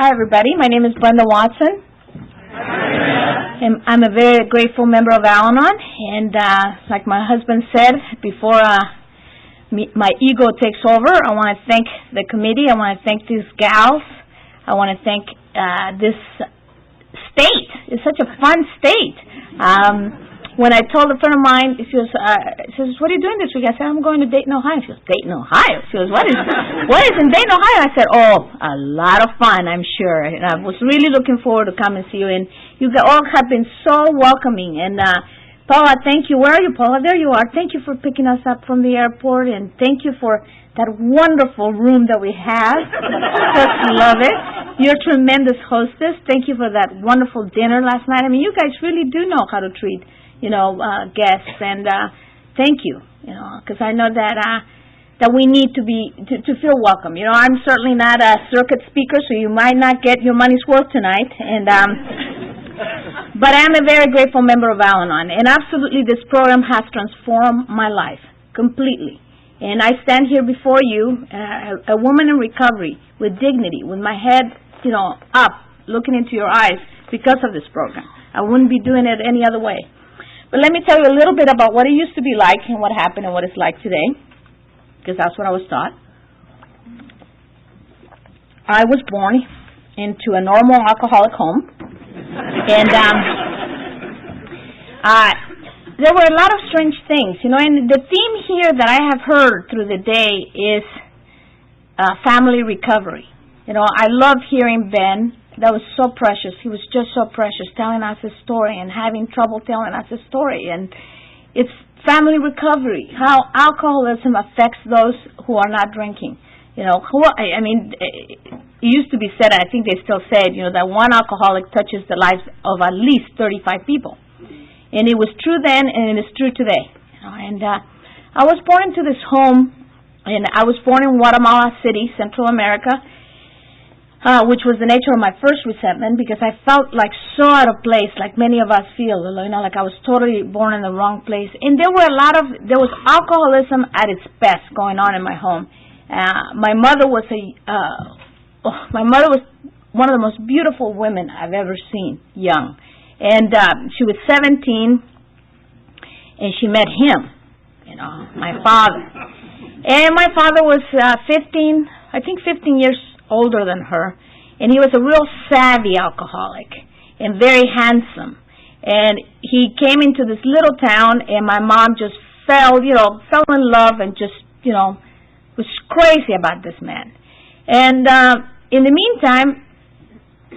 Hi, everybody. My name is Brenda Watson. And I'm a very grateful member of Al-Anon. And like my husband said, before my ego takes over, I want to thank the committee. I want to thank these gals. I want to thank this state. It's such a fun state. When I told a friend of mine, she says, "What are you doing this week?" I said, "I'm going to Dayton, Ohio." She goes, "Dayton, Ohio?" She goes, what is in Dayton, Ohio? I said, "Oh, a lot of fun, I'm sure." And I was really looking forward to coming and see you. And you all have been so welcoming. And Paula, thank you. Where are you, Paula? There you are. Thank you for picking us up from the airport, and thank you for that wonderful room that we have. Just love it. You're a tremendous hostess. Thank you for that wonderful dinner last night. I mean, you guys really do know how to treat guests, and thank you, because I know that we need to feel welcome. I'm certainly not a circuit speaker, so you might not get your money's worth tonight, and but I am a very grateful member of Al-Anon, and absolutely this program has transformed my life completely. And I stand here before you, a woman in recovery, with dignity, with my head, up, looking into your eyes because of this program. I wouldn't be doing it any other way. But let me tell you a little bit about what it used to be like and what happened and what it's like today, because that's what I was taught. I was born into a normal alcoholic home, and there were a lot of strange things, and the theme here that I have heard through the day is family recovery. I love hearing Ben. That was so precious. He was just so precious, telling us his story and having trouble telling us his story. And it's family recovery, how alcoholism affects those who are not drinking. It used to be said, and I think they still say it, that one alcoholic touches the lives of at least 35 people. And it was true then, and it is true today. I was born into this home, and I was born in Guatemala City, Central America, which was the nature of my first resentment, because I felt like so out of place, like many of us feel, like I was totally born in the wrong place. And there was alcoholism at its best going on in my home. My mother was one of the most beautiful women I've ever seen, young. And she was 17, and she met him, my father. And my father was 15 years older than her, and he was a real savvy alcoholic and very handsome. And he came into this little town, and my mom just fell in love and just, was crazy about this man. And in the meantime,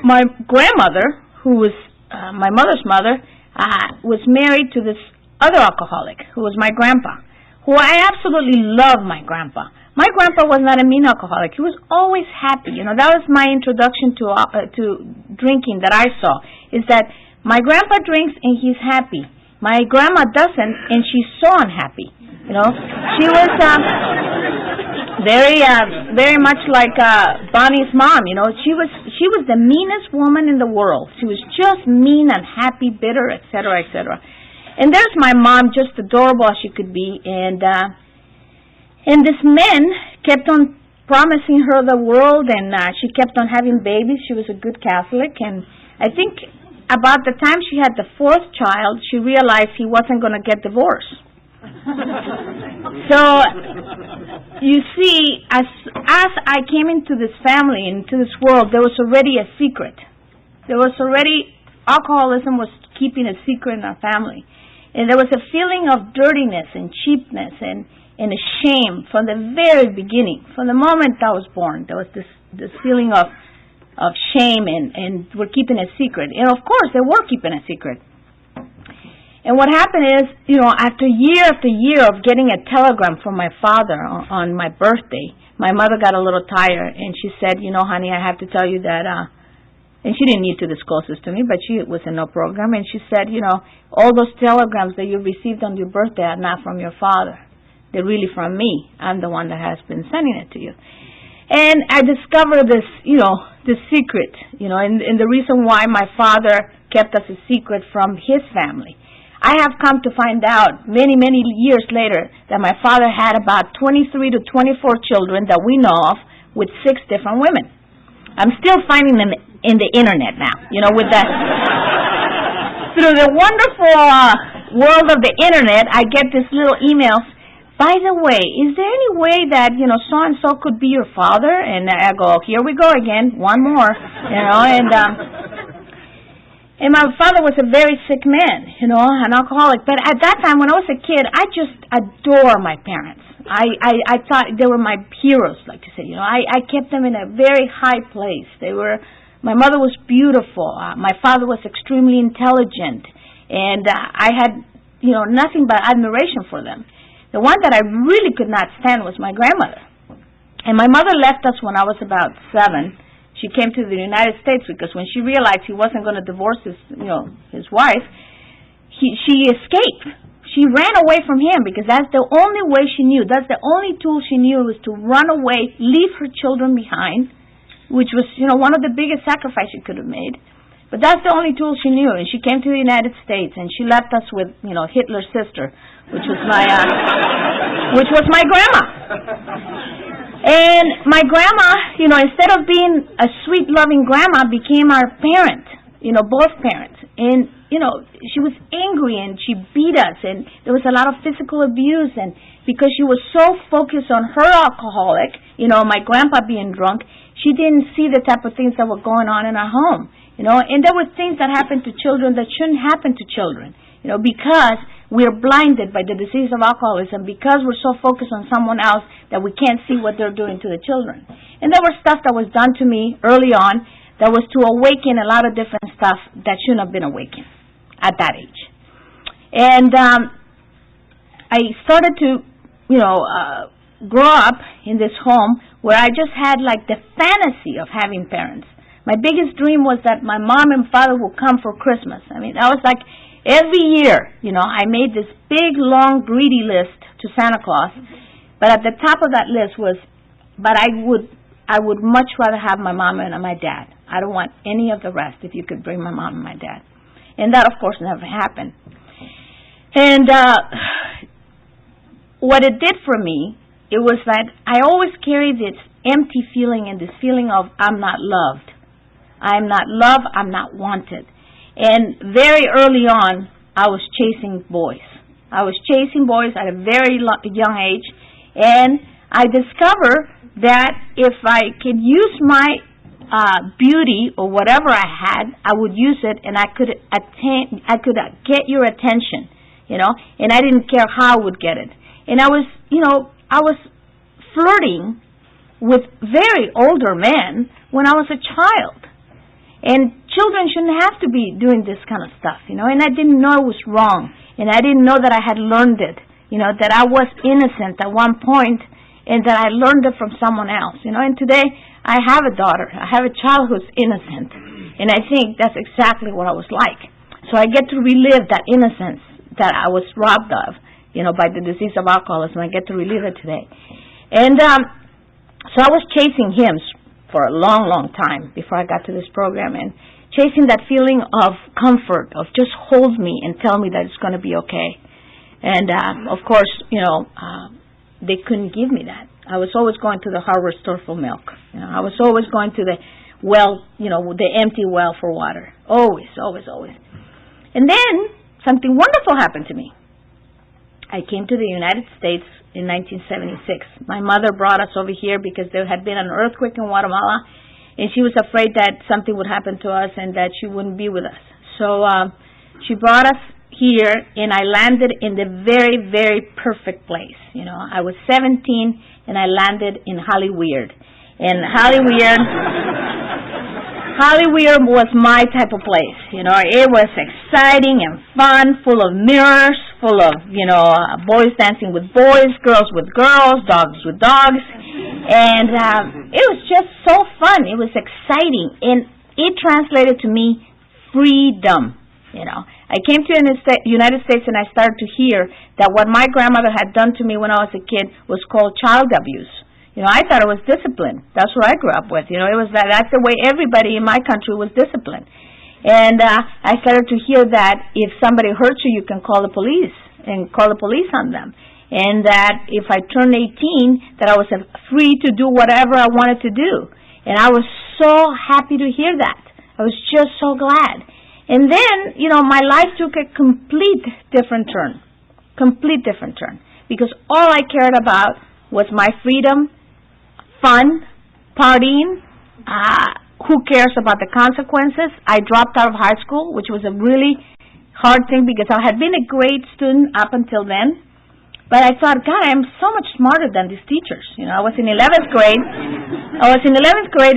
my grandmother, who was my mother's mother, was married to this other alcoholic, who was my grandpa, who I absolutely love my grandpa. My grandpa was not a mean alcoholic. He was always happy. That was my introduction to drinking that I saw, is that my grandpa drinks and he's happy. My grandma doesn't, and she's so unhappy. She was very much like Bonnie's mom. She was the meanest woman in the world. She was just mean, unhappy, bitter, etc., etc. And there's my mom, just adorable as she could be, and this man kept on promising her the world, and she kept on having babies. She was a good Catholic, and I think about the time she had the fourth child, she realized he wasn't going to get divorced. So, you see, as I came into this family, into this world, there was already a secret. Alcoholism was keeping a secret in our family. And there was a feeling of dirtiness and cheapness and a shame from the very beginning. From the moment I was born, there was this feeling of shame, and we're keeping a secret. And of course, they were keeping a secret. And what happened is, after year of getting a telegram from my father on my birthday, my mother got a little tired, and she said, "Honey, I have to tell you that," and she didn't need to disclose this to me, but she was in no program, and she said, "All those telegrams that you received on your birthday are not from your father. They're really from me. I'm the one that has been sending it to you." And I discovered this, this secret, and the reason why my father kept us a secret from his family. I have come to find out many, many years later that my father had about 23 to 24 children that we know of with 6 different women. I'm still finding them in the internet now. With the through the wonderful world of the internet, I get this little emails. By the way, is there any way that so and so could be your father? And I go, here we go again, one more. And my father was a very sick man, an alcoholic. But at that time, when I was a kid, I just adore my parents. I thought they were my heroes, like to say. I kept them in a very high place. My mother was beautiful. My father was extremely intelligent. And I had, nothing but admiration for them. The one that I really could not stand was my grandmother. And my mother left us when I was about 7. She came to the United States because when she realized he wasn't going to divorce his wife, she escaped. She ran away from him because that's the only way she knew. That's the only tool she knew was to run away, leave her children behind, which was, one of the biggest sacrifices she could have made. But that's the only tool she knew. And she came to the United States and she left us with, Hitler's sister, which was my grandma. And my grandma, instead of being a sweet, loving grandma, became our parent, both parents. And, she was angry and she beat us and there was a lot of physical abuse. And because she was so focused on her alcoholic, my grandpa being drunk, she didn't see the type of things that were going on in our home. And there were things that happened to children that shouldn't happen to children, because we're blinded by the disease of alcoholism, because we're so focused on someone else that we can't see what they're doing to the children. And there was stuff that was done to me early on that was to awaken a lot of different stuff that shouldn't have been awakened at that age. And I started to, grow up in this home where I just had like the fantasy of having parents. My biggest dream was that my mom and father would come for Christmas. I mean, I was like, every year, I made this big, long, greedy list to Santa Claus. But at the top of that list was, but I would much rather have my mom and my dad. I don't want any of the rest if you could bring my mom and my dad. And that, of course, never happened. And what it did for me, it was that I always carried this empty feeling and this feeling of I'm not loved. I'm not loved, I'm not wanted. And very early on, I was chasing boys. I was chasing boys at a very young age, and I discovered that if I could use my beauty or whatever I had, I would use it, and I could get your attention, and I didn't care how I would get it. And I was flirting with very older men when I was a child. And children shouldn't have to be doing this kind of stuff, and I didn't know it was wrong, and I didn't know that I had learned it, that I was innocent at one point, and that I learned it from someone else, and today I have a daughter, I have a child who's innocent, and I think that's exactly what I was like. So I get to relive that innocence that I was robbed of, by the disease of alcoholism. I get to relive it today. And so I was chasing him for a long, long time before I got to this program, and chasing that feeling of comfort, of just hold me and tell me that it's going to be okay. And of course, they couldn't give me that. I was always going to the hardware store for milk. I was always going to the well, the empty well for water. Always, always, always. And then something wonderful happened to me. I came to the United States in 1976. My mother brought us over here because there had been an earthquake in Guatemala, and she was afraid that something would happen to us and that she wouldn't be with us. So she brought us here, and I landed in the very, very perfect place. I was 17, and I landed in Hollyweird. And Hollyweird was my type of place. It was exciting and fun, full of mirrors, full of, boys dancing with boys, girls with girls, dogs with dogs. And it was just so fun. It was exciting. And it translated to me freedom. I came to the United States and I started to hear that what my grandmother had done to me when I was a kid was called child abuse. I thought it was discipline. That's what I grew up with. It was that's the way everybody in my country was disciplined. And I started to hear that if somebody hurts you, you can call the police and call the police on them. And that if I turned 18, that I was free to do whatever I wanted to do. And I was so happy to hear that. I was just so glad. And then, my life took a complete different turn. Because all I cared about was my freedom, fun, partying. Who cares about the consequences? I dropped out of high school, which was a really hard thing because I had been a great student up until then. But I thought, God, I'm so much smarter than these teachers. I was in 11th grade.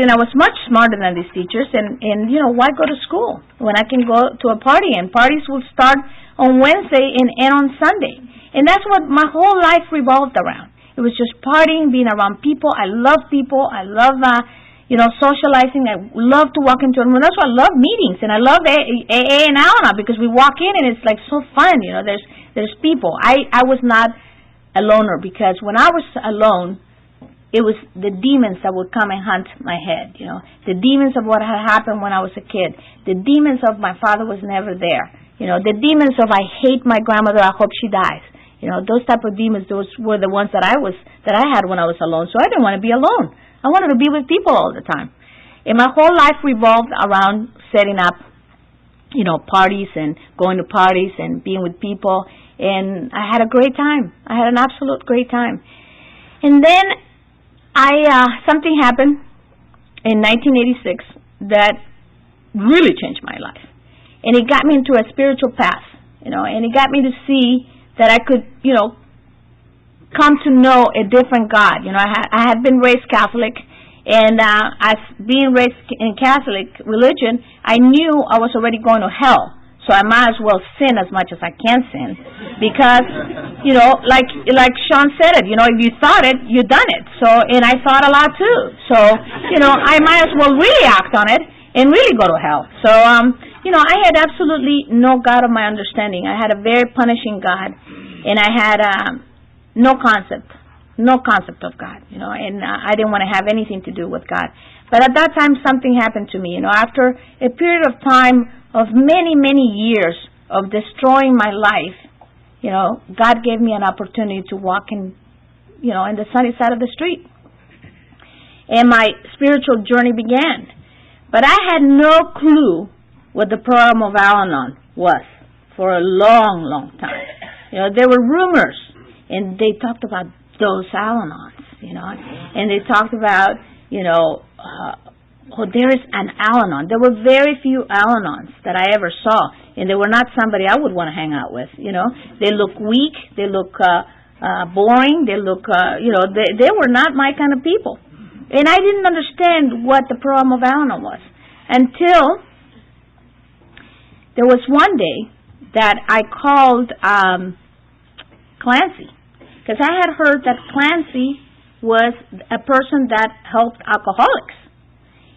And I was much smarter than these teachers. And why go to school when I can go to a party? And parties will start on Wednesday and end on Sunday. And that's what my whole life revolved around. It was just partying, being around people. I love people. I love, socializing. I love to walk into a room. That's why I love meetings. And I love AA and Al-Anon because we walk in and it's like so fun. There's people. I was not a loner because when I was alone, it was the demons that would come and hunt my head. The demons of what had happened when I was a kid. The demons of my father was never there. The demons of I hate my grandmother. I hope she dies. Those type of demons. Those were the ones that I had when I was alone. So I didn't want to be alone. I wanted to be with people all the time. And my whole life revolved around setting up, parties and going to parties and being with people. And I had a great time. I had an absolute great time. And then something happened in 1986 that really changed my life. And it got me into a spiritual path, and it got me to see that I could, come to know a different God. I had been raised Catholic, and as being raised in Catholic religion, I knew I was already going to hell. So I might as well sin as much as I can sin, because, like Sean said it, if you thought it, you done it. So, and I thought a lot too. So, I might as well really act on it and really go to hell. So, I had absolutely no God of my understanding. I had a very punishing God, and I had no concept of God, and I didn't want to have anything to do with God. But at that time, something happened to me, after a period of time of many, many years of destroying my life, God gave me an opportunity to walk in the sunny side of the street. And my spiritual journey began. But I had no clue what the program of Al-Anon was for a long, long time. There were rumors, and they talked about those Al-Anons, and they talked about, there is an Al-Anon. There were very few Al-Anons that I ever saw, and they were not somebody I would want to hang out with, They look weak, they look boring, they look, they were not my kind of people. And I didn't understand what the program of Al-Anon was until there was one day that I called Clancy, because I had heard that Clancy was a person that helped alcoholics.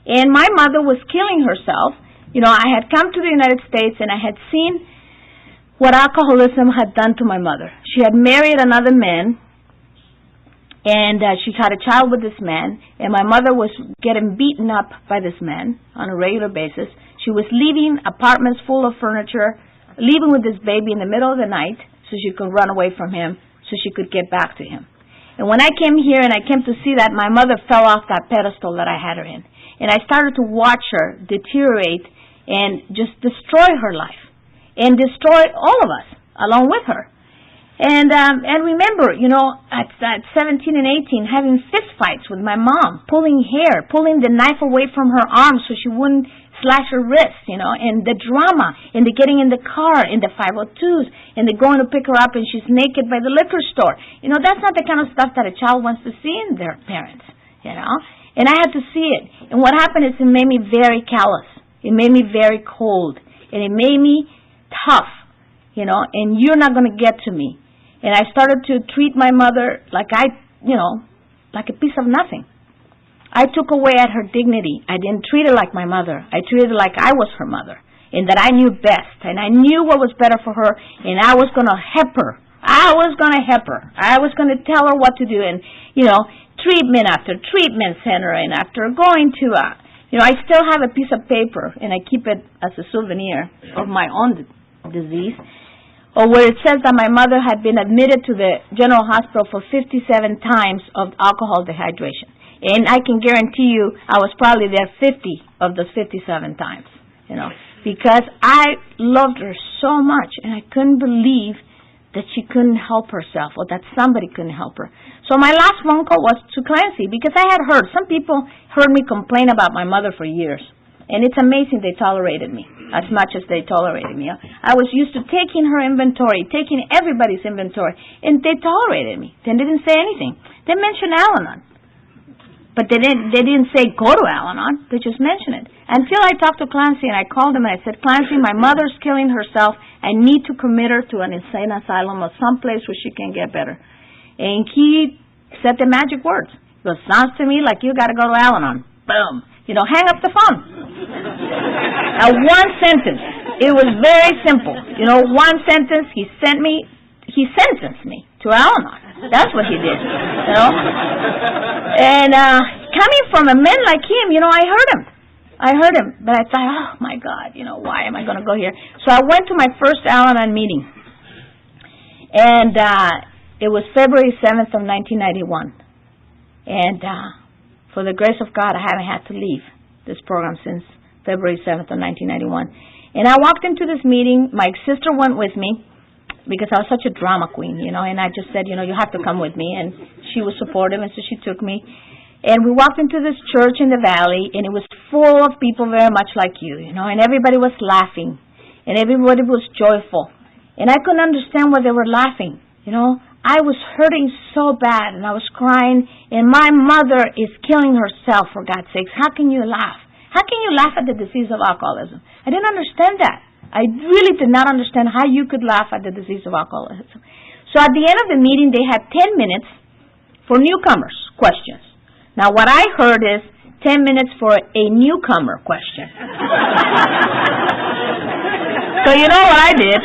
And my mother was killing herself. I had come to the United States and I had seen what alcoholism had done to my mother. She had married another man, and she had a child with this man, and my mother was getting beaten up by this man on a regular basis. She was leaving apartments full of furniture, leaving with this baby in the middle of the night so she could run away from him, so she could get back to him. And when I came here and I came to see that, my mother fell off that pedestal that I had her in. And I started to watch her deteriorate and just destroy her life and destroy all of us along with her. And remember, at 17 and 18, having fist fights with my mom, pulling hair, pulling the knife away from her arm so she wouldn't slash her wrist, and the drama, and the getting in the car, in the 502s, and the going to pick her up and she's naked by the liquor store. That's not the kind of stuff that a child wants to see in their parents, And I had to see it. And what happened is it made me very callous. It made me very cold. And it made me tough, and you're not going to get to me. And I started to treat my mother like like a piece of nothing. I took away at her dignity. I didn't treat her like my mother. I treated her like I was her mother, and that I knew best, and I knew what was better for her, and I was going to help her. I was going to help her. I was going to tell her what to do, and, treatment after treatment center, and after going to, I still have a piece of paper, and I keep it as a souvenir of my own disease, or where it says that my mother had been admitted to the general hospital for 57 times of alcohol dehydration. And I can guarantee you I was probably there 50 of those 57 times, because I loved her so much, and I couldn't believe that she couldn't help herself or that somebody couldn't help her. So my last phone call was to Clancy, because I had heard, some people heard me complain about my mother for years. And it's amazing they tolerated me as much as they tolerated me. I was used to taking her inventory, taking everybody's inventory, and they tolerated me. They didn't say anything. They mentioned Al-Anon. But they didn't say go to Al-Anon. They just mentioned it. Until I talked to Clancy and I called him and I said, Clancy, my mother's killing herself. I need to commit her to an insane asylum or someplace where she can get better. And he said the magic words. He goes, sounds to me like you got to go to Al-Anon. Boom. Hang up the phone. Now, one sentence. It was very simple. One sentence. He sentenced me to Al-Anon. That's what he did. And coming from a man like him, I heard him. But I thought, oh my God, why am I going to go here? So I went to my first Al-Anon meeting. And it was February 7th of 1991. And for the grace of God, I haven't had to leave this program since February 7th of 1991. And I walked into this meeting. My sister went with me because I was such a drama queen, and I just said, you have to come with me. And she was supportive, and so she took me. And we walked into this church in the valley, and it was full of people very much like you, and everybody was laughing, and everybody was joyful. And I couldn't understand why they were laughing, I was hurting so bad, and I was crying, and my mother is killing herself, for God's sakes. How can you laugh? How can you laugh at the disease of alcoholism? I didn't understand that. I really did not understand how you could laugh at the disease of alcoholism. So at the end of the meeting, they had 10 minutes for newcomers' questions. Now, what I heard is 10 minutes for a newcomer question. So you know what I did?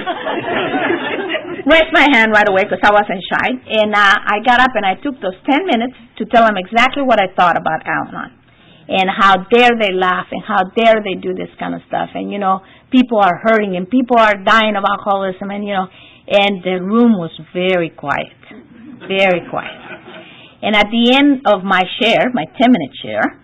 Raised my hand right away because I wasn't shy. And I got up and I took those 10 minutes to tell them exactly what I thought about Al-Anon. And how dare they laugh and how dare they do this kind of stuff. And, people are hurting and people are dying of alcoholism. And, and the room was very quiet. Very quiet. And at the end of my share, my 10-minute share,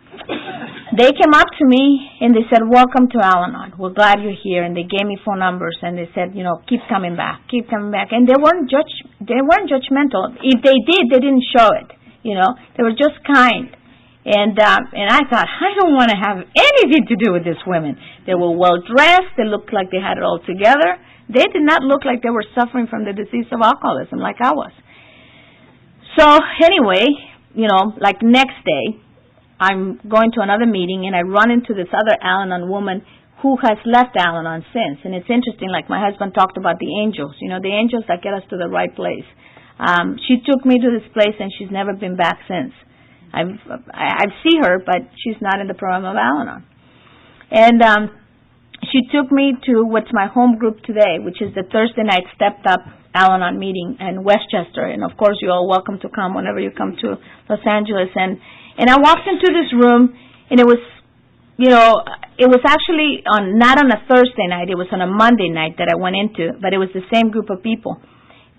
they came up to me and they said, welcome to Al-Anon. We're glad you're here. And they gave me phone numbers and they said, keep coming back, keep coming back. And they weren't judgmental. If they did, they didn't show it. They were just kind. And I thought, I don't want to have anything to do with these women. They were well dressed. They looked like they had it all together. They did not look like they were suffering from the disease of alcoholism like I was. So anyway, like next day, I'm going to another meeting and I run into this other Al-Anon woman who has left Al-Anon since. And it's interesting, like my husband talked about the angels, the angels that get us to the right place. She took me to this place and she's never been back since. I see her, but she's not in the program of Al-Anon. And she took me to what's my home group today, which is the Thursday night Stepped Up Al-Anon meeting in Westchester. And of course, you're all welcome to come whenever you come to Los Angeles. And I walked into this room, and it was, it was actually not on a Thursday night. It was on a Monday night that I went into, but it was the same group of people.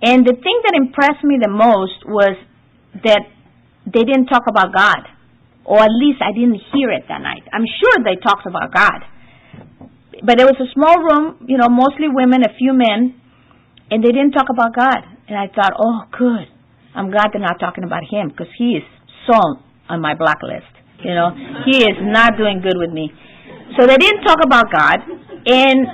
And the thing that impressed me the most was that they didn't talk about God, or at least I didn't hear it that night. I'm sure they talked about God. But it was a small room, mostly women, a few men, and they didn't talk about God. And I thought, oh, good. I'm glad they're not talking about him because he is so on my blacklist. He is not doing good with me. So they didn't talk about God, and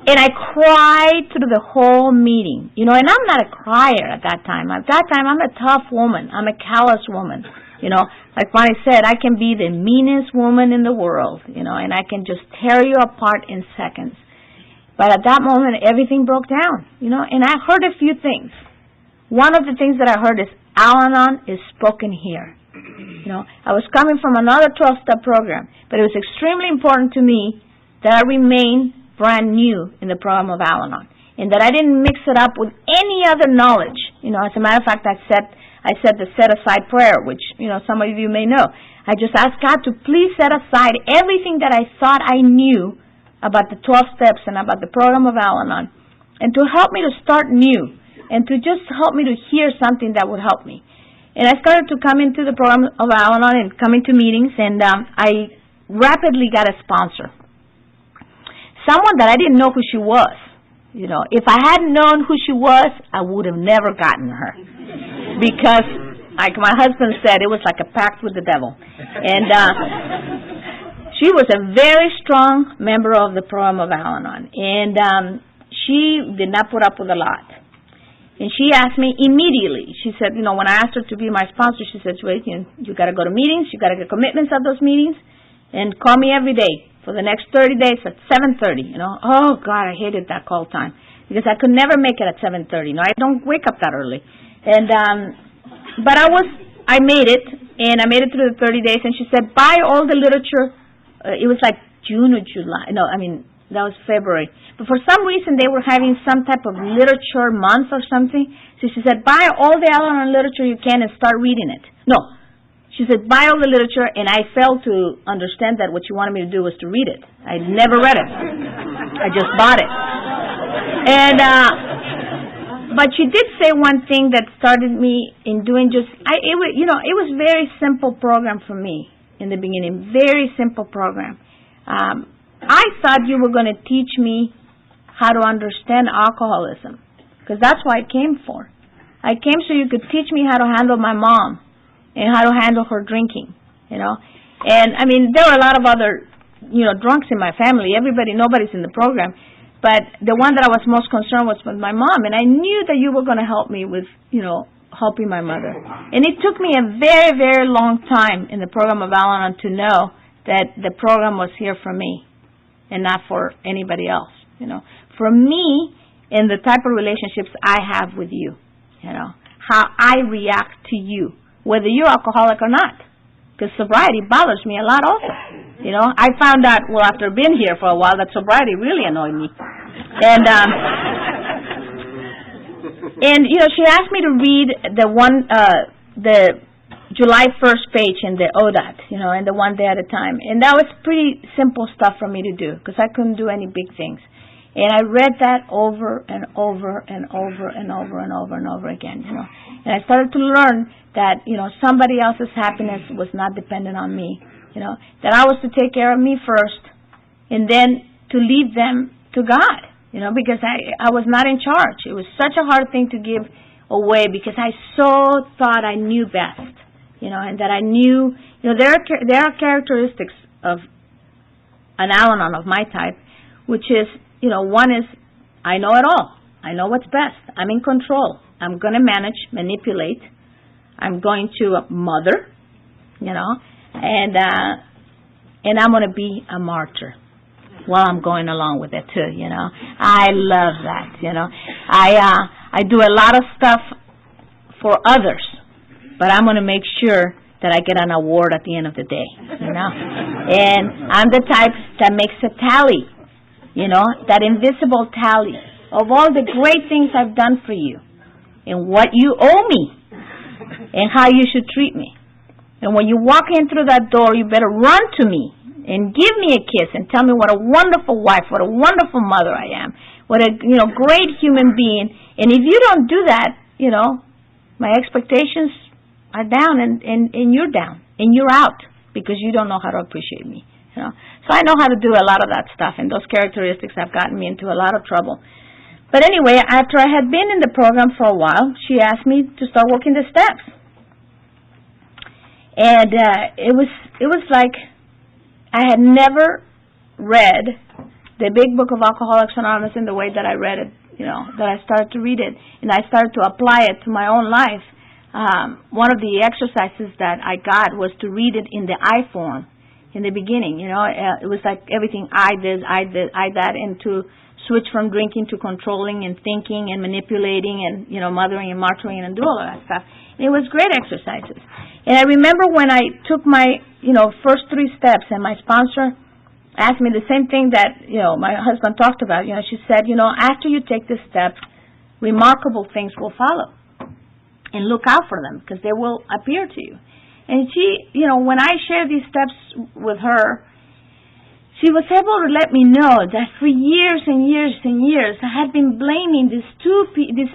I cried through the whole meeting. And I'm not a crier at that time. At that time, I'm a tough woman. I'm a callous woman. Like Bonnie said, I can be the meanest woman in the world, and I can just tear you apart in seconds. But at that moment, everything broke down, and I heard a few things. One of the things that I heard is, Al-Anon is spoken here. I was coming from another 12-step program, but it was extremely important to me that I remain brand new in the program of Al-Anon, and that I didn't mix it up with any other knowledge. As a matter of fact, I said the set-aside prayer, which, some of you may know. I just asked God to please set aside everything that I thought I knew about the 12 steps and about the program of Al-Anon, and to help me to start new, and to just help me to hear something that would help me. And I started to come into the program of Al-Anon and come into meetings, and I rapidly got a sponsor. Someone that I didn't know who she was. You know, if I hadn't known who she was, I would have never gotten her. Because, like my husband said, it was like a pact with the devil. And she was a very strong member of the program of Al-Anon. And she did not put up with a lot. And she asked me immediately. She said, you know, when I asked her to be my sponsor, she said, wait, you got to go to meetings. You got to get commitments at those meetings. And call me every day for the next 30 days at 7:30. You know, oh God, I hated that call time because I could never make it at 7:30. No, I don't wake up that early. And but I made it, and I made it through the 30 days. And she said, buy all the literature. It was like June or July. No, I mean that was February. But for some reason they were having some type of literature month or something. So she said, buy all the Al-Anon literature you can and start reading it. No. She said, buy all the literature, and I failed to understand that what she wanted me to do was to read it. I never read it. I just bought it. And, but she did say one thing that started me in doing it was very simple program for me in the beginning. Very simple program. I thought you were going to teach me how to understand alcoholism, because that's what I came for. I came so you could teach me how to handle my mom and how to handle her drinking, you know. And, I mean, there were a lot of other, drunks in my family. Nobody's in the program. But the one that I was most concerned was with my mom. And I knew that you were going to help me with, helping my mother. And it took me a very, very long time in the program of Al-Anon to know that the program was here for me and not for anybody else, For me, and the type of relationships I have with you, how I react to you, whether you're alcoholic or not. Because sobriety bothers me a lot also. I found out, after being here for a while, that sobriety really annoyed me. And, she asked me to read the July 1st page in the ODAT, and the one day at a time. And that was pretty simple stuff for me to do, because I couldn't do any big things. And I read that over and over and over and over and over and over again, And I started to learn that, somebody else's happiness was not dependent on me, that I was to take care of me first and then to leave them to God, because I was not in charge. It was such a hard thing to give away because I so thought I knew best, and that I knew, there are characteristics of an Al-Anon of my type, which is, one is I know it all. I know what's best. I'm in control. I'm going to manage, manipulate. I'm going to mother, and I'm going to be a martyr while I'm going along with it too, I love that, I do a lot of stuff for others, but I'm going to make sure that I get an award at the end of the day, And I'm the type that makes a tally, that invisible tally of all the great things I've done for you and what you owe me and how you should treat me. And when you walk in through that door, you better run to me and give me a kiss and tell me what a wonderful wife, what a wonderful mother I am, what a great human being. And if you don't do that, my expectations are down and you're down and you're out because you don't know how to appreciate me. So I know how to do a lot of that stuff, and those characteristics have gotten me into a lot of trouble. But anyway, after I had been in the program for a while, she asked me to start working the steps. And it was like I had never read the big book of Alcoholics Anonymous in the way that I read it, that I started to read it, and I started to apply it to my own life. One of the exercises that I got was to read it in the I form in the beginning. It was like everything I did, that, and to switch from drinking to controlling and thinking and manipulating and, mothering and martyring and do all of that stuff. And it was great exercises. And I remember when I took my, first 3 steps, and my sponsor asked me the same thing that, my husband talked about. She said, after you take this step, remarkable things will follow. And look out for them, because they will appear to you. And she, when I shared these steps with her, she was able to let me know that for years and years and years, I had been blaming these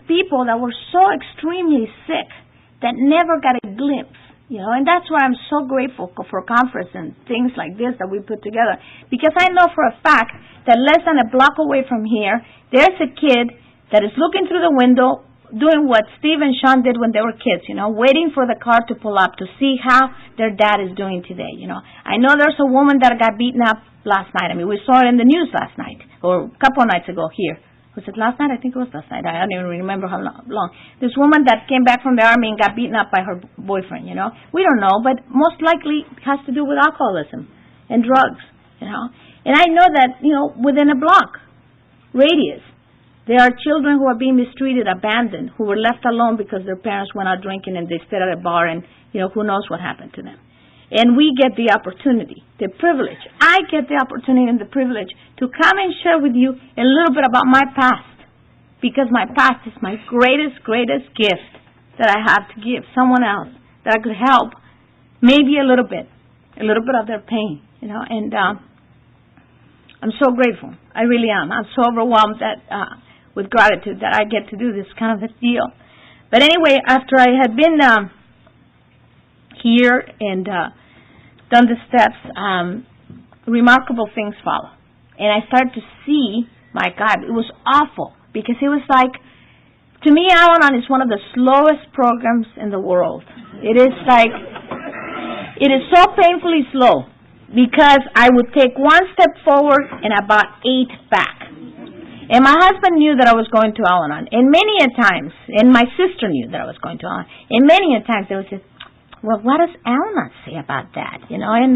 people that were so extremely sick, that never got a glimpse, and that's why I'm so grateful for conference and things like this that we put together, because I know for a fact that less than a block away from here, there's a kid that is looking through the window doing what Steve and Sean did when they were kids, waiting for the car to pull up to see how their dad is doing today, I know there's a woman that got beaten up last night. I mean, we saw it in the news last night, or a couple of nights ago here. Was it last night? I think it was last night. I don't even remember how long. This woman that came back from the army and got beaten up by her boyfriend, We don't know, but most likely it has to do with alcoholism and drugs, And I know that, within a block radius, there are children who are being mistreated, abandoned, who were left alone because their parents went out drinking and they stayed at a bar and, who knows what happened to them. And we get the opportunity, the privilege. I get the opportunity and the privilege to come and share with you a little bit about my past. Because my past is my greatest gift that I have to give someone else that I could help maybe a little bit of their pain, And I'm so grateful. I really am. I'm so overwhelmed with gratitude that I get to do this kind of a deal. But anyway, after I had been here and done the steps, remarkable things follow. And I started to see, my God, it was awful. Because it was like, to me, Al-Anon is one of the slowest programs in the world. It is so painfully slow. Because I would take one step forward and about 8 back. And my husband knew that I was going to Al-Anon. And many a times, and my sister knew that I was going to Al-Anon. And many a times they would say, well, what does Al-Anon say about that? And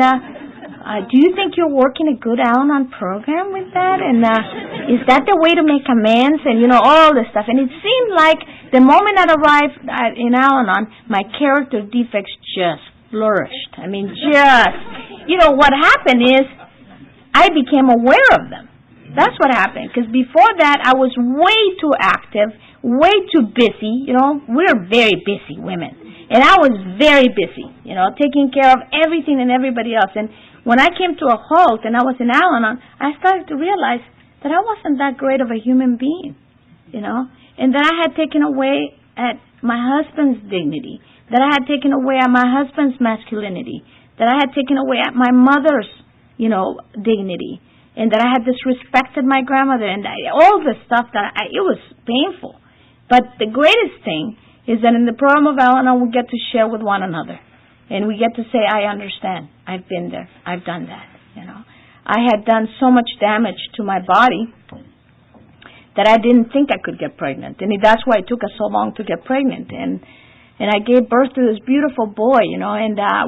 do you think you're working a good Al-Anon program with that? And is that the way to make amends? And, all this stuff. And it seemed like the moment I arrived in Al-Anon, my character defects just flourished. I mean, what happened is I became aware of them. That's what happened. Because before that, I was way too active, way too busy. We're very busy women. And I was very busy, taking care of everything and everybody else. And when I came to a halt and I was in Al-Anon, I started to realize that I wasn't that great of a human being, and that I had taken away at my husband's dignity, that I had taken away at my husband's masculinity, that I had taken away at my mother's, dignity, and that I had disrespected my grandmother, and all this stuff it was painful. But the greatest thing is that in the program of Al-Anon, we get to share with one another. And we get to say, I understand. I've been there. I've done that. I had done so much damage to my body that I didn't think I could get pregnant. And that's why it took us so long to get pregnant. And I gave birth to this beautiful boy, and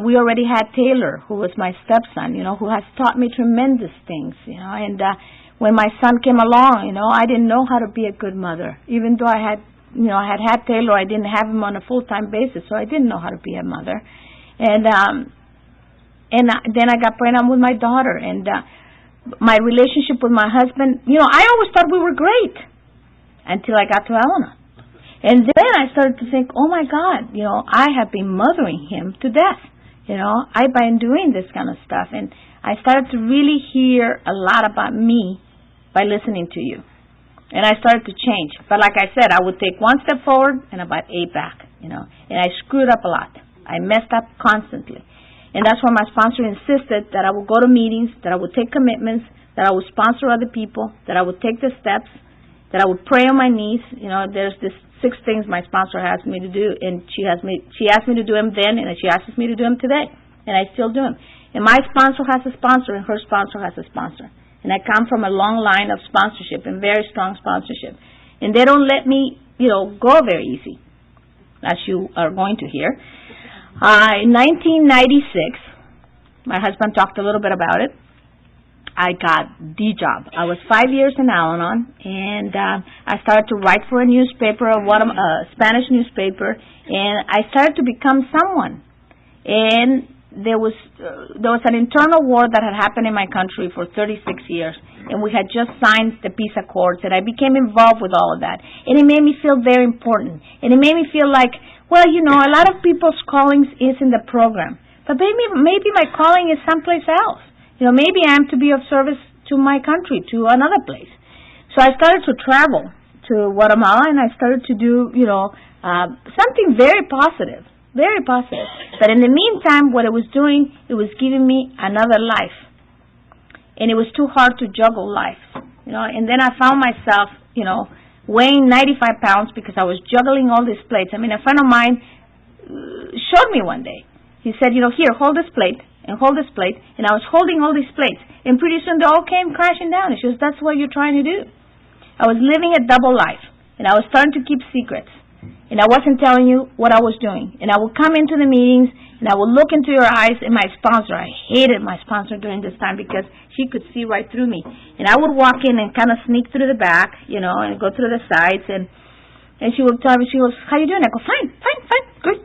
we already had Taylor, who was my stepson, who has taught me tremendous things, And when my son came along, I didn't know how to be a good mother. Even though I had Taylor, I didn't have him on a full-time basis, so I didn't know how to be a mother. And then I got pregnant with my daughter, and my relationship with my husband, I always thought we were great until I got to Al-Anon. And then I started to think, oh my God, I have been mothering him to death. I've been doing this kind of stuff, and I started to really hear a lot about me by listening to you. And I started to change. But like I said, I would take one step forward and about 8 back, and I screwed up a lot. I messed up constantly. And that's why my sponsor insisted that I would go to meetings, that I would take commitments, that I would sponsor other people, that I would take the steps, that I would pray on my knees. There's this 6 things my sponsor has me to do, and she asked me to do them then, and she asks me to do them today, and I still do them. And my sponsor has a sponsor, and her sponsor has a sponsor. And I come from a long line of sponsorship and very strong sponsorship. And they don't let me, go very easy, as you are going to hear. In 1996, my husband talked a little bit about it. I got the job. I was 5 years in Al-Anon, and I started to write for a newspaper, a Spanish newspaper, and I started to become someone. And there was an internal war that had happened in my country for 36 years, and we had just signed the peace accords, and I became involved with all of that. And it made me feel very important. And it made me feel like, well, a lot of people's callings is in the program, but maybe my calling is someplace else. Maybe I am to be of service to my country, to another place. So I started to travel to Guatemala, and I started to do, Something very positive. Very positive. But in the meantime, what it was doing, it was giving me another life. And it was too hard to juggle life. And then I found myself, weighing 95 pounds because I was juggling all these plates. A friend of mine showed me one day. He said, here, hold this plate and hold this plate. And I was holding all these plates. And pretty soon they all came crashing down. And she goes, that's what you're trying to do. I was living a double life. And I was starting to keep secrets. And I wasn't telling you what I was doing. And I would come into the meetings, and I would look into your eyes. And my sponsor, I hated my sponsor during this time because she could see right through me. And I would walk in and kind of sneak through the back, and go through the sides. And she would tell me, she goes, how you doing? I go, fine, good.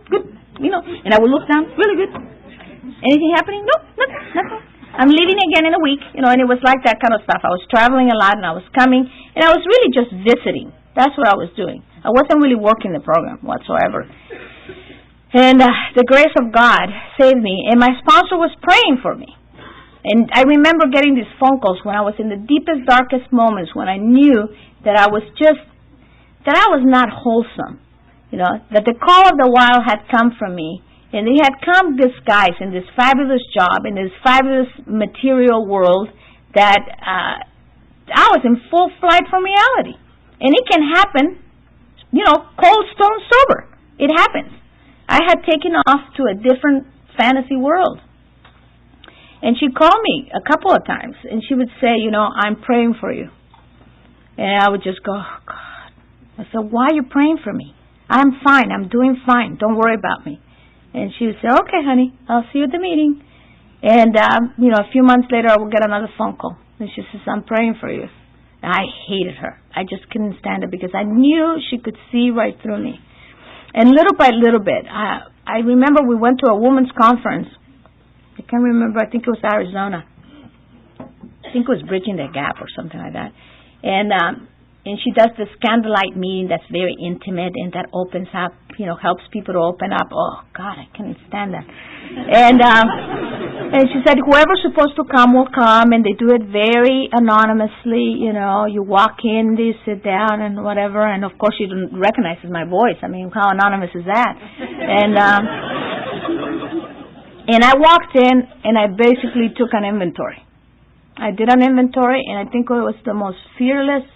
And I would look down, really good. Anything happening? No, nothing. I'm leaving again in a week, and it was like that kind of stuff. I was traveling a lot, and I was coming, and I was really just visiting. That's what I was doing. I wasn't really working the program whatsoever. And the grace of God saved me, and my sponsor was praying for me. And I remember getting these phone calls when I was in the deepest, darkest moments, when I knew that I was not wholesome, that the call of the wild had come from me, and they had come disguised in this fabulous job, in this fabulous material world, that I was in full flight from reality. And it can happen, cold stone sober. It happens. I had taken off to a different fantasy world. And she called me a couple of times, and she would say, I'm praying for you. And I would just go, oh, God. I said, why are you praying for me? I'm fine. I'm doing fine. Don't worry about me. And she would say, okay, honey, I'll see you at the meeting. And, a few months later, I would get another phone call. And she says, I'm praying for you. And I hated her. I just couldn't stand it because I knew she could see right through me. And little by little bit, I remember we went to a women's conference. I can't remember. I think it was Arizona. I think it was Bridging the Gap or something like that. And she does this candlelight meeting that's very intimate and that opens up, helps people to open up. Oh, God, I couldn't stand that. And she said, whoever's supposed to come will come, and they do it very anonymously. You walk in, they sit down and whatever, and of course you don't recognize my voice. How anonymous is that? And I walked in, and I basically took an inventory. I did an inventory, and I think it was the most fearless.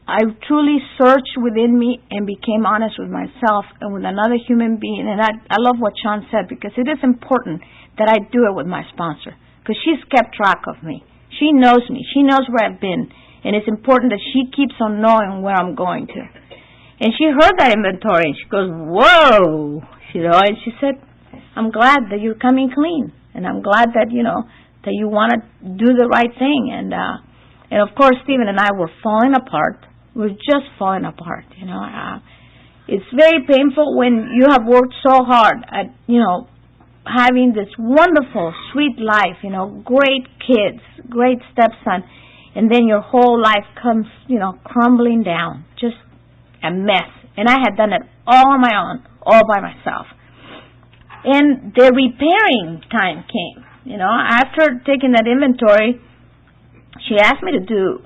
I truly searched within me and became honest with myself and with another human being. And I love what Sean said, because it is important that I do it with my sponsor, because she's kept track of me. She knows me. She knows where I've been. And it's important that she keeps on knowing where I'm going to. And she heard that inventory, and she goes, whoa! And she said, I'm glad that you're coming clean. And I'm glad that, that you want to do the right thing. And of course, Stephen and I were falling apart. We're just falling apart, It's very painful when you have worked so hard at, having this wonderful, sweet life, great kids, great stepson, and then your whole life comes, crumbling down, just a mess. And I had done it all on my own, all by myself. And the repairing time came, After taking that inventory, she asked me to do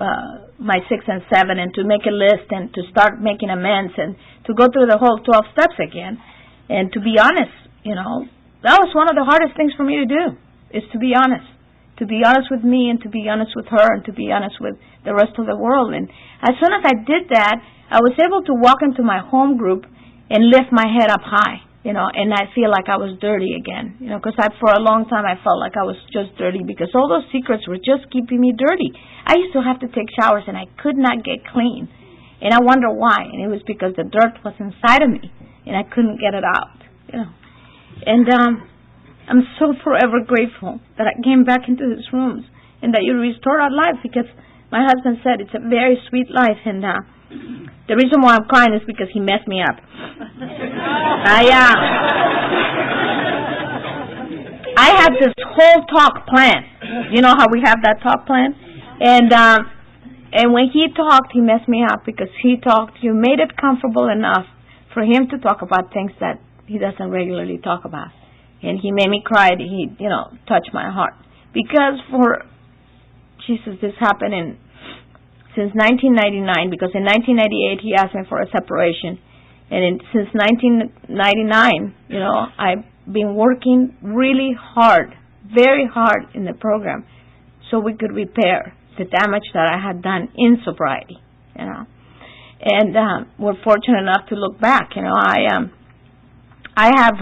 my 6 and 7 and to make a list and to start making amends and to go through the whole 12 steps again. And to be honest, that was one of the hardest things for me to do, is to be honest. To be honest with me and to be honest with her and to be honest with the rest of the world. And as soon as I did that, I was able to walk into my home group and lift my head up high. And I feel like I was dirty again, because for a long time I felt like I was just dirty because all those secrets were just keeping me dirty. I used to have to take showers and I could not get clean. And I wonder why. And it was because the dirt was inside of me and I couldn't get it out, And I'm so forever grateful that I came back into these rooms and that you restored our life, because my husband said it's a very sweet life. And the reason why I'm crying is because he messed me up. I had this whole talk plan. You know how we have that talk plan? And when he talked, he messed me up, because he talked, you made it comfortable enough for him to talk about things that he doesn't regularly talk about. And he made me cry. He, touched my heart. Because this happened since 1999, because in 1998 he asked me for a separation. And since 1999, I've been working really hard, very hard in the program, so we could repair the damage that I had done in sobriety, And we're fortunate enough to look back. I have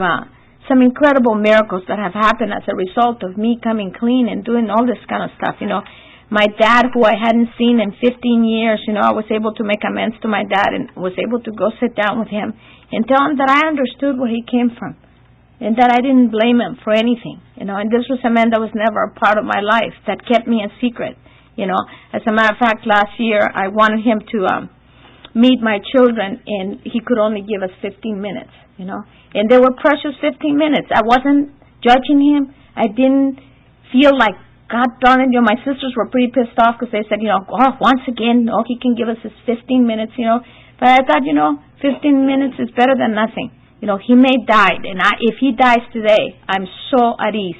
some incredible miracles that have happened as a result of me coming clean and doing all this kind of stuff. My dad, who I hadn't seen in 15 years, I was able to make amends to my dad and was able to go sit down with him and tell him that I understood where he came from and that I didn't blame him for anything. And this was a man that was never a part of my life, that kept me a secret. As a matter of fact, last year I wanted him to meet my children, and he could only give us 15 minutes, And they were precious 15 minutes. I wasn't judging him. I didn't feel like, God darn it, my sisters were pretty pissed off because they said, once again, he can give us his 15 minutes, But I thought, 15 minutes is better than nothing. He may die, and if he dies today, I'm so at ease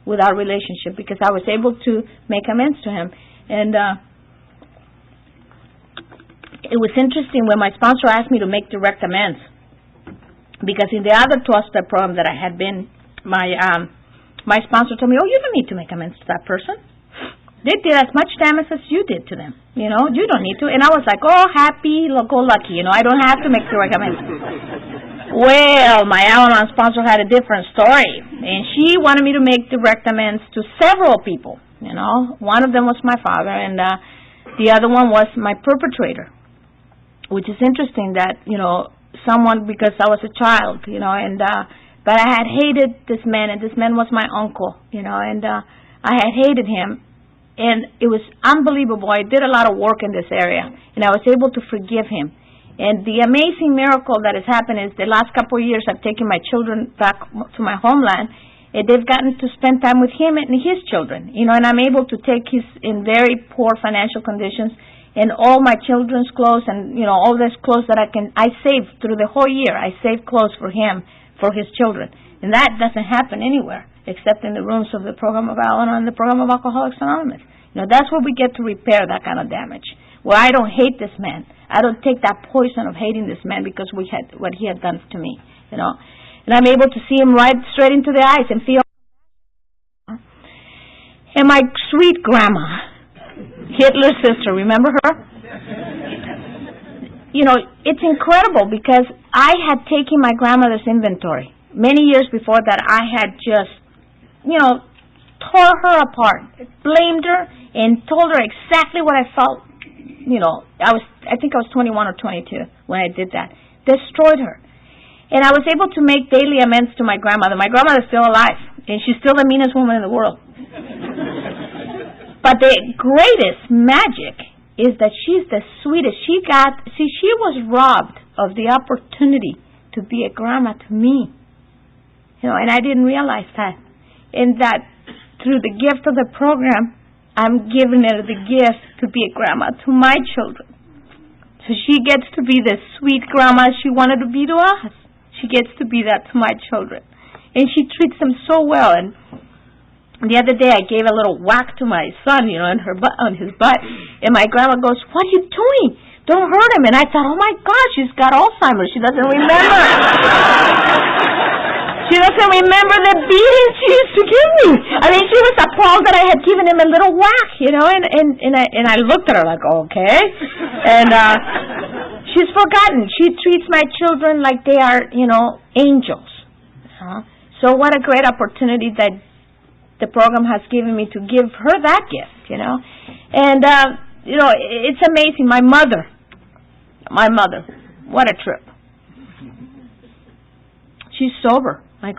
with our relationship because I was able to make amends to him. And it was interesting when my sponsor asked me to make direct amends, because in the other 12-step program that I had been, my sponsor told me, you don't need to make amends to that person. They did as much damage as you did to them. You don't need to. And I was like, happy-go-lucky. I don't have to make direct amends. Well, my Al-Anon sponsor had a different story, and she wanted me to make direct amends to several people. One of them was my father, and the other one was my perpetrator, which is interesting that, someone, because I was a child, but I had hated this man, and this man was my uncle, and I had hated him, and it was unbelievable. I did a lot of work in this area, and I was able to forgive him. And the amazing miracle that has happened is the last couple of years I've taken my children back to my homeland, and they've gotten to spend time with him and his children, and I'm able to take his in very poor financial conditions, and all my children's clothes and, all this clothes that I saved through the whole year. I saved clothes for him, for his children. And that doesn't happen anywhere except in the rooms of the program of Al-Anon and the program of Alcoholics Anonymous. That's where we get to repair that kind of damage. Where I don't hate this man. I don't take that poison of hating this man because what he had done to me, And I'm able to see him right straight into the eyes and feel. And my sweet grandma, Hitler's sister, remember her? It's incredible because I had taken my grandmother's inventory. Many years before that, I had just, tore her apart, blamed her, and told her exactly what I felt. I think I was 21 or 22 when I did that. Destroyed her. And I was able to make daily amends to my grandmother. My grandmother's still alive, and she's still the meanest woman in the world. But the greatest magic is that she's the sweetest. She was robbed of the opportunity to be a grandma to me. And I didn't realize that. And that through the gift of the program, I'm giving her the gift to be a grandma to my children. So she gets to be the sweet grandma she wanted to be to us. She gets to be that to my children. And she treats them so well. And the other day I gave a little whack to my son, on his butt. And my grandma goes, "What are you doing? Don't hurt him." And I thought, oh my gosh, she's got Alzheimer's. She doesn't remember. She doesn't remember the beating she used to give me. I mean, she was appalled that I had given him a little whack, and I looked at her like, okay. And she's forgotten. She treats my children like they are, angels. So what a great opportunity that the program has given me to give her that gift, And, it's amazing. My mother, what a trip. She's sober. My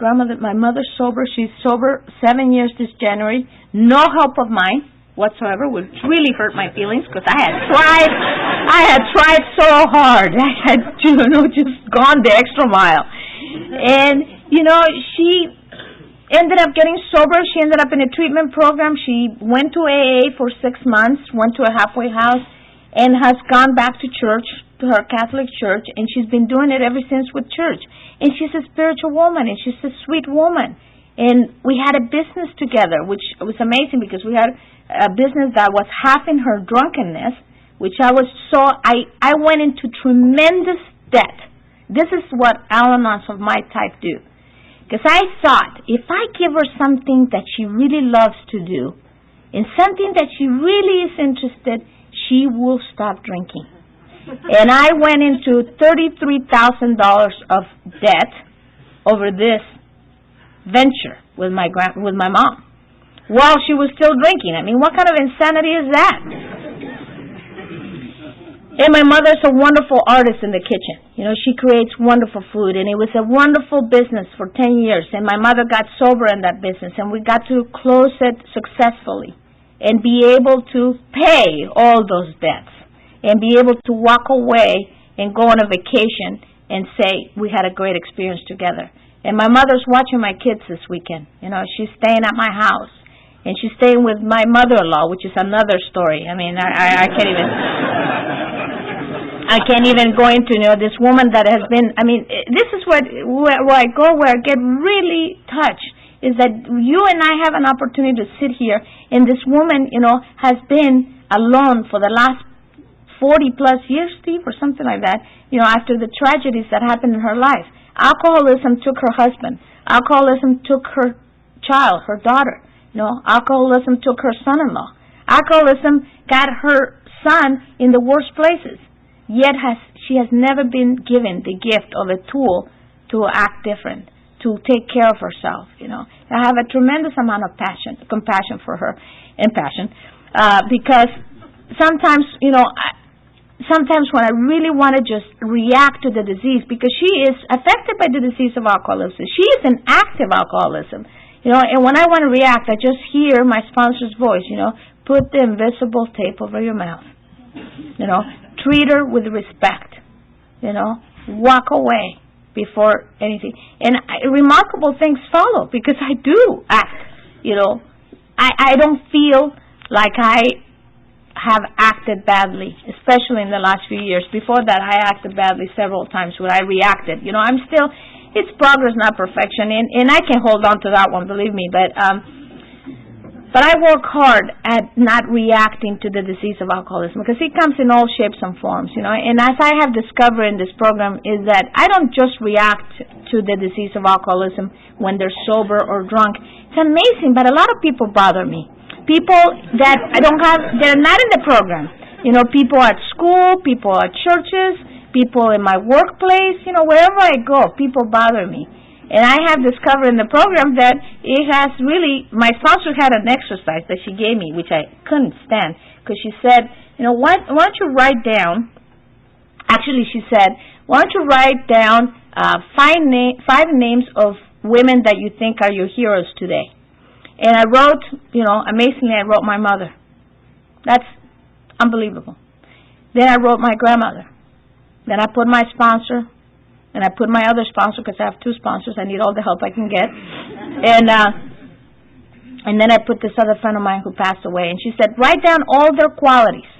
mother's sober. She's sober 7 years this January. No help of mine whatsoever, which really hurt my feelings because I had tried so hard. I had, just gone the extra mile. And, she ended up getting sober. She ended up in a treatment program. She went to AA for 6 months, went to a halfway house, and has gone back to church, to her Catholic church, and she's been doing it ever since with church. And she's a spiritual woman, and she's a sweet woman. And we had a business together, which was amazing because we had a business that was half in her drunkenness, which I went into tremendous debt. This is what Al-Anons of my type do. Because I thought, if I give her something that she really loves to do, and something that she really is interested, she will stop drinking. And I went into $33,000 of debt over this venture with my mom while she was still drinking. I mean, what kind of insanity is that? And my mother's a wonderful artist in the kitchen. You know, she creates wonderful food, and it was a wonderful business for 10 years. And my mother got sober in that business, and we got to close it successfully and be able to pay all those debts and be able to walk away and go on a vacation and say we had a great experience together. And my mother's watching my kids this weekend. You know, she's staying at my house, and she's staying with my mother-in-law, which is another story. I mean, I can't even go into, you know, this woman that has been, I mean, this is where I go, where I get really touched, is that you and I have an opportunity to sit here, and this woman, you know, has been alone for the last 40 plus years, Steve, or something like that, you know, after the tragedies that happened in her life. Alcoholism took her husband. Alcoholism took her child, her daughter. You know, alcoholism took her son-in-law. Alcoholism got her son in the worst places. Yet she has never been given the gift of a tool to act different, to take care of herself. You know, I have a tremendous amount of compassion for her, and passion, because sometimes, you know, sometimes when I really want to just react to the disease, because she is affected by the disease of alcoholism. She is an active alcoholism, you know, and when I want to react, I just hear my sponsor's voice, you know, put the invisible tape over your mouth, you know, treat her with respect, you know, walk away before anything. And remarkable things follow, because I do act, you know. I don't feel like I have acted badly, especially in the last few years. Before that, I acted badly several times where I reacted. You know, it's progress, not perfection, and I can hold on to that one, believe me, but I work hard at not reacting to the disease of alcoholism, because it comes in all shapes and forms, you know. And as I have discovered in this program, is that I don't just react to the disease of alcoholism when they're sober or drunk. It's amazing, but a lot of people bother me. People that they're not in the program. You know, people at school, people at churches, people in my workplace, you know, wherever I go, people bother me. And I have discovered in the program that it has really, my sponsor had an exercise that she gave me, which I couldn't stand, because she said, you know, why don't you write down, actually she said, why don't you write down 5 names of women that you think are your heroes today. And I wrote, you know, amazingly, I wrote my mother. That's unbelievable. Then I wrote my grandmother. Then I put my sponsor. And I put my other sponsor, because I have 2 sponsors. I need all the help I can get. And then I put this other friend of mine who passed away. And she said, write down all their qualities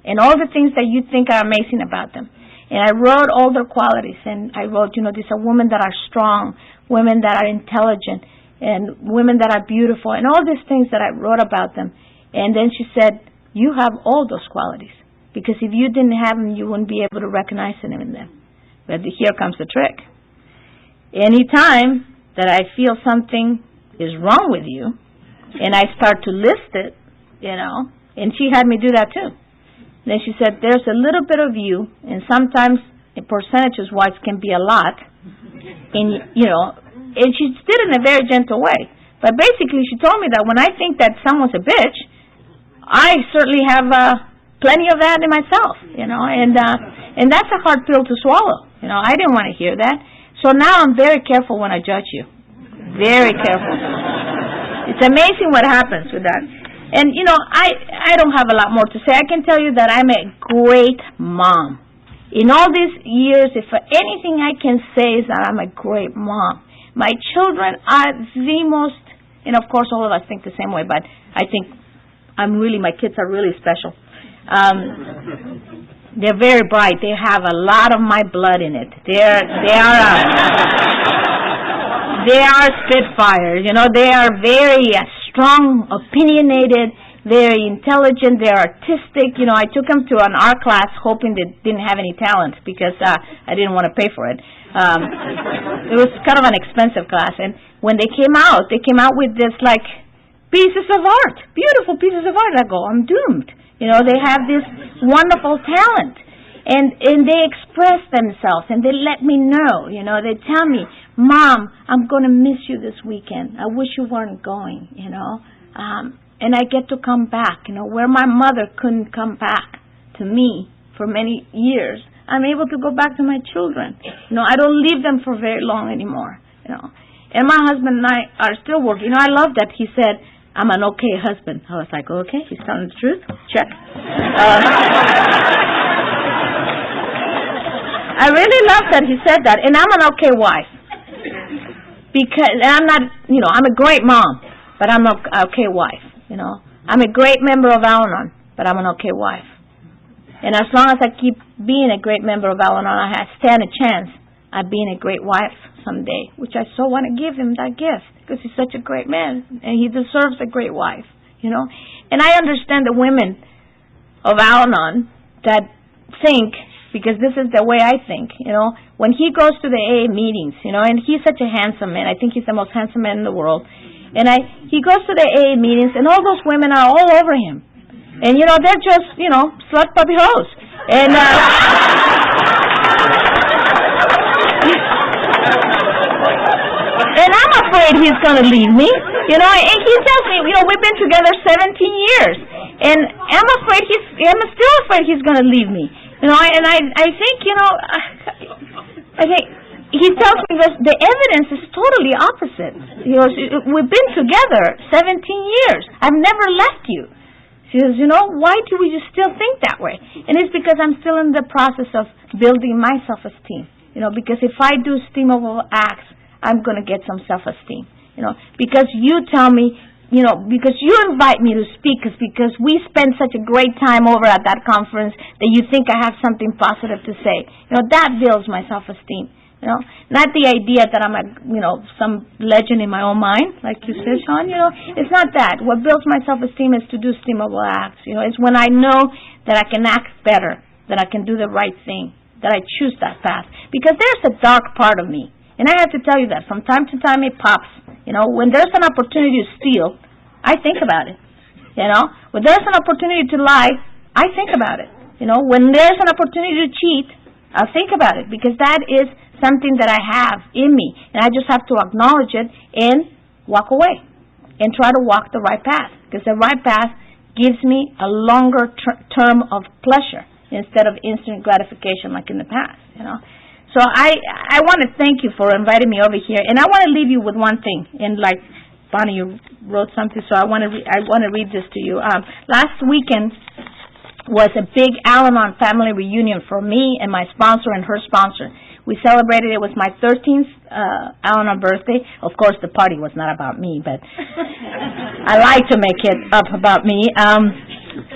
and all the things that you think are amazing about them. And I wrote all their qualities. And I wrote, you know, these are women that are strong, women that are intelligent, and women that are beautiful, and all these things that I wrote about them. And then she said, you have all those qualities, because if you didn't have them, you wouldn't be able to recognize them in them. But here comes the trick. Anytime that I feel something is wrong with you, and I start to list it, you know, and she had me do that too. Then she said, there's a little bit of you, and sometimes percentages-wise can be a lot, and, you know, and she did it in a very gentle way. But basically, she told me that when I think that someone's a bitch, I certainly have plenty of that in myself, you know, and that's a hard pill to swallow. You know, I didn't want to hear that. So now I'm very careful when I judge you. Very careful. It's amazing what happens with that. And, you know, I don't have a lot more to say. I can tell you that I'm a great mom. In all these years, if anything I can say is that I'm a great mom. My children are the most, and of course all of us think the same way, but I think my kids are really special. They're very bright. They have a lot of my blood in it. They are spitfires. You know, they are very strong, opinionated, very intelligent, they're artistic. You know, I took them to an art class hoping they didn't have any talent because I didn't want to pay for it. It was kind of an expensive class. And when they came out with this, like, pieces of art, beautiful pieces of art. I go, I'm doomed. You know, they have this wonderful talent. And they express themselves, and they let me know. You know, they tell me, Mom, I'm going to miss you this weekend. I wish you weren't going, you know. And I get to come back, you know, where my mother couldn't come back to me for many years. I'm able to go back to my children. You know, I don't leave them for very long anymore, you know. And my husband and I are still working. You know, I love that he said, I'm an okay husband. I was like, okay, he's telling the truth. Check. I really love that he said that. And I'm an okay wife. Because I'm not, you know, I'm a great mom, but I'm an okay wife, you know. I'm a great member of Al-Anon, but I'm an okay wife. And as long as I keep being a great member of Al-Anon, I stand a chance at being a great wife someday, which I so want to give him that gift because he's such a great man and he deserves a great wife, you know. And I understand the women of Al-Anon that think, because this is the way I think, you know, when he goes to the AA meetings, you know, and he's such a handsome man. I think he's the most handsome man in the world. And he goes to the AA meetings, and all those women are all over him. And, you know, they're just, you know, slut puppy hoes. And, and I'm afraid he's going to leave me, you know, and he tells me, you know, we've been together 17 years. And I'm still afraid he's going to leave me. You know, and I think, you know, I think he tells me that the evidence is totally opposite. He goes, we've been together 17 years. I've never left you. She says, you know, why do we still think that way? And it's because I'm still in the process of building my self-esteem. You know, because if I do esteemable acts, I'm going to get some self-esteem. You know, because you tell me, you know, because you invite me to speak, because we spend such a great time over at that conference that you think I have something positive to say. You know, that builds my self-esteem. You know, not the idea that I'm some legend in my own mind, like you said, Sean. You know, it's not that. What builds my self-esteem is to do esteemable acts. You know, it's when I know that I can act better, that I can do the right thing, that I choose that path. Because there's a dark part of me. And I have to tell you that from time to time it pops. You know, when there's an opportunity to steal, I think about it. You know, when there's an opportunity to lie, I think about it. You know, when there's an opportunity to cheat, I'll think about it because that is something that I have in me. And I just have to acknowledge it and walk away and try to walk the right path because the right path gives me a longer term of pleasure instead of instant gratification like in the past, you know. So I want to thank you for inviting me over here, and I want to leave you with one thing. And like Bonnie, you wrote something, so I want to read this to you. Last weekend was a big Al-Anon family reunion for me and my sponsor and her sponsor. We celebrated. It was my 13th Al-Anon birthday. Of course, the party was not about me, but I like to make it up about me.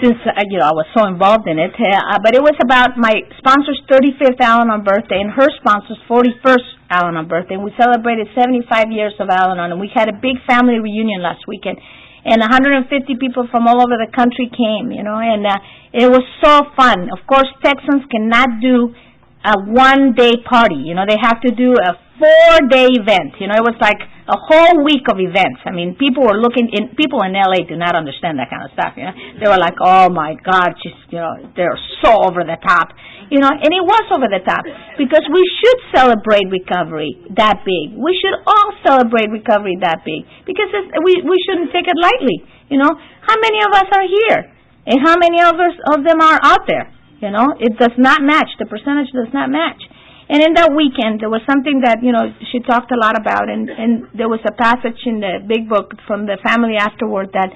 Since I was so involved in it, but it was about my sponsor's 35th Al-Anon birthday and her sponsor's 41st Al-Anon birthday, and we celebrated 75 years of Al-Anon, and we had a big family reunion last weekend, and 150 people from all over the country came, you know, and it was so fun. Of course, Texans cannot do a one-day party, you know, they have to do a 4-day event. You know, it was like a whole week of events. I mean, people in LA do not understand that kind of stuff, you know. They were like, oh my God, just, you know, they're so over the top. You know, and it was over the top because we should celebrate recovery that big. We should all celebrate recovery that big because we shouldn't take it lightly. You know, how many of us are here? And how many of them are out there? You know, it does not match. The percentage does not match. And in that weekend, there was something that, you know, she talked a lot about, and there was a passage in the big book from the family afterward that,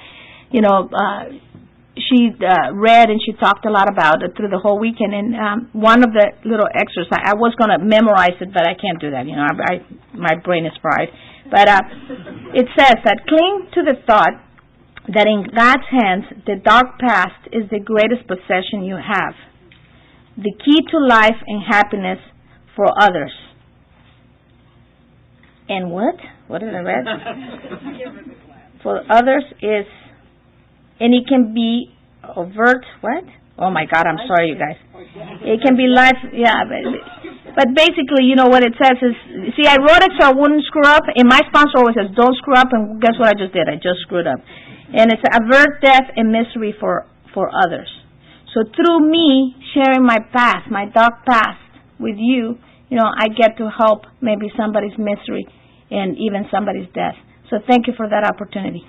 you know, she read and she talked a lot about it through the whole weekend. And one of the little extras, I was going to memorize it, but I can't do that. You know, my brain is fried. But it says that cling to the thought that in God's hands, the dark past is the greatest possession you have. The key to life and happiness for others. And what? What did I read? For others is and it can be overt, what? Oh my God, I'm sorry, you guys. It can be life, yeah, but basically, you know what it says is, see, I wrote it so I wouldn't screw up, and my sponsor always says, don't screw up, and guess what I just did? I just screwed up. And it's avert death and misery for others. So through me sharing my past, my dark past with you, you know, I get to help maybe somebody's misery and even somebody's death. So thank you for that opportunity.